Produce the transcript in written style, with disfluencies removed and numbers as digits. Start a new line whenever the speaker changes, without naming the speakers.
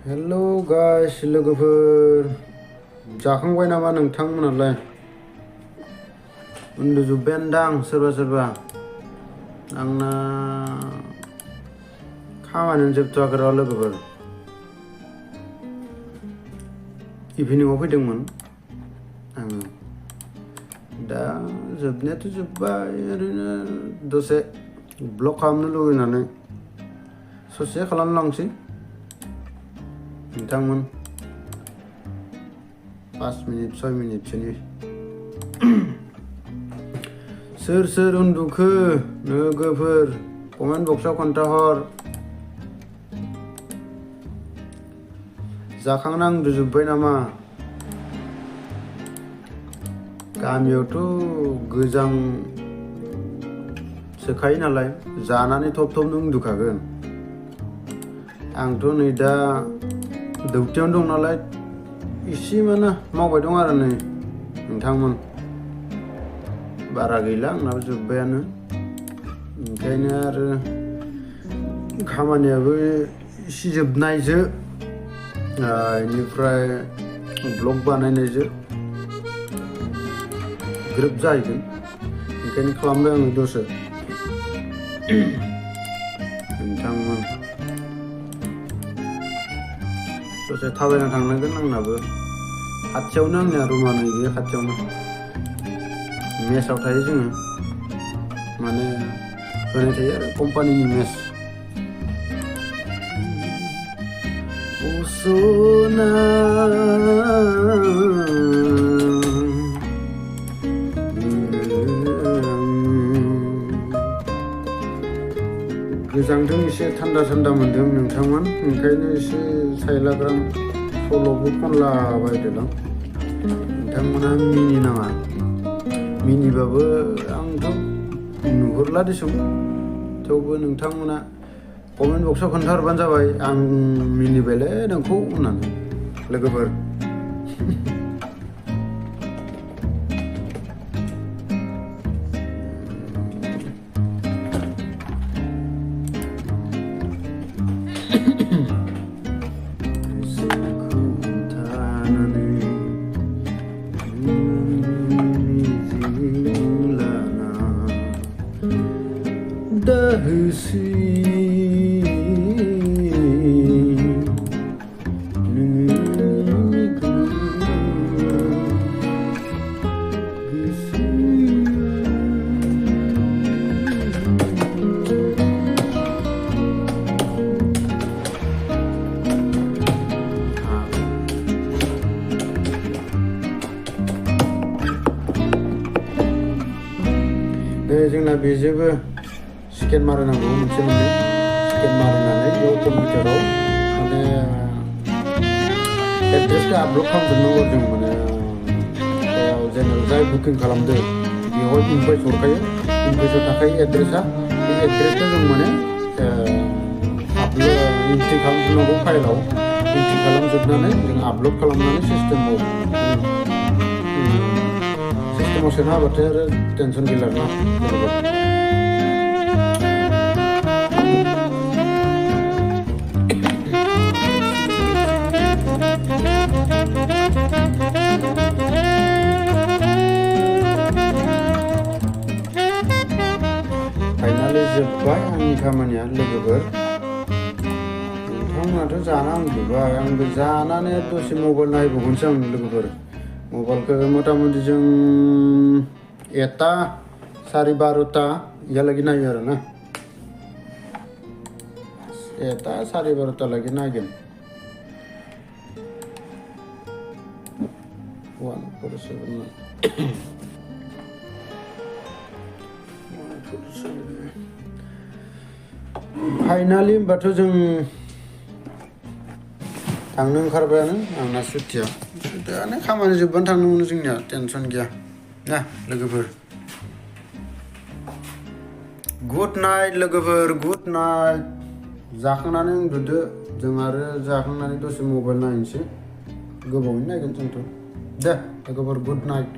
hello guys लोगोफोर जाखांबाय नामा नोंथांमोनालाय उन्दुजोब्बायानोदां सोरबा सोरबा आंना खामानियानो जोबथ'वाखै र' लोगोफोर इभिनिंआव फैदोंमोन आङो दा जोबनायाथ' जोब्बाय ओरैनो दसे ब्लग खालामनो लुबैनानै ससे खालामलांसै नोंथांमोन 5 मिनिट 6 मिनिटसोनि सोर सोर उन्दुखो लोगोफोर कमेन्ट बक्सआव खोन्थाहर जाखांना उन्दुजोब्बाय नामा गामियावथ' गोजांसोखायो नालाय जानानै थब थबनो उन्दुखागोन आंथ' नै दा डिउटियावनो दं नालाय इसे माने मावबाय दं आरो नै नोंथांमोन बारा गैला आंनाबो जोब्बायानो ओंखायनो आरो खामानियाबो इसे जोबनायजो बेनिफ्राय ब्लग बानायनायजो ग्रोब जाहैगोन ओंखायनो खालामबाय आङो दसे नोंथांमोन दसे थाबायना थांनांगोन आंनाबो खाथियावनो आंनिया रुमा नैबे खाथियावनो मेसआव थायो जोङो माने होनाय थायो आरो कम्पानिनि मेस सना गोजांदों एसे थान्दा थान्दा मोन्दों नोंथांमोन ओंखायनो एसे सायलाग्रां सल'बो खनला बायदोलां नोंथांमोना मिनि नाङा मिनिबाबो आंथ' नुहुरला दिसुं थेवबो नोंथांमोना कमेन्ट बक्सआव खोन्थाहरबानो जाबाय आं मिनिबायलै नोंखौ होननानै लोगोफोर जोंना बेजोंबो स्केन मारिनांगौ मोनसे मोननै स्केन मारिनानै बेयाव कम्पिउटाराव माने एड्रेसखौ आपल'ड खालामजोबनांगौ जों माने जेनेबा जाय बुकिं खालामदों बेवहाय इनभয়েस हरखायो इनभয়েसआव थाखायो एड्रेसा बे एड्रेसखौ जों माने आपल'ड एन्ट्रि खालामजोबनांगौ फाइलाव एन्ट्रि खालामजोबनानै जों आपल'ड खालामनानै सिस्टेमाव सोना होबाथाय आरो टेनसन गैला ना फाइनालि जोब्बाय आंनि खामानिया लोगोफोर नोंथांमोनाथ' जाना उन्दुबाय आंबो जानानै दसे मबाइल नायबावगोनसो आं लोगोफोर मबाइलखौ मथा मथि जों 1टा 12:30 इहालागै नायो आरो ना 1टा 12:30 लागि नायगोन 147 फाइनालि होनबाथ' जों थांनो ओंखारबायानो आंना सुटियानो खामानि जोबबानो थांनो मोनो जोंनिया टेनसन गैया ना लोगोफोर गुड नाइट लोगोफोर गुड नाइट जाखांनानै उन्दुदो जों आरो जाखांनानै दसे मबाइल नायनोसै गोबावैनो नायगोन जोंथ' दे लोगोफोर गुड नाइट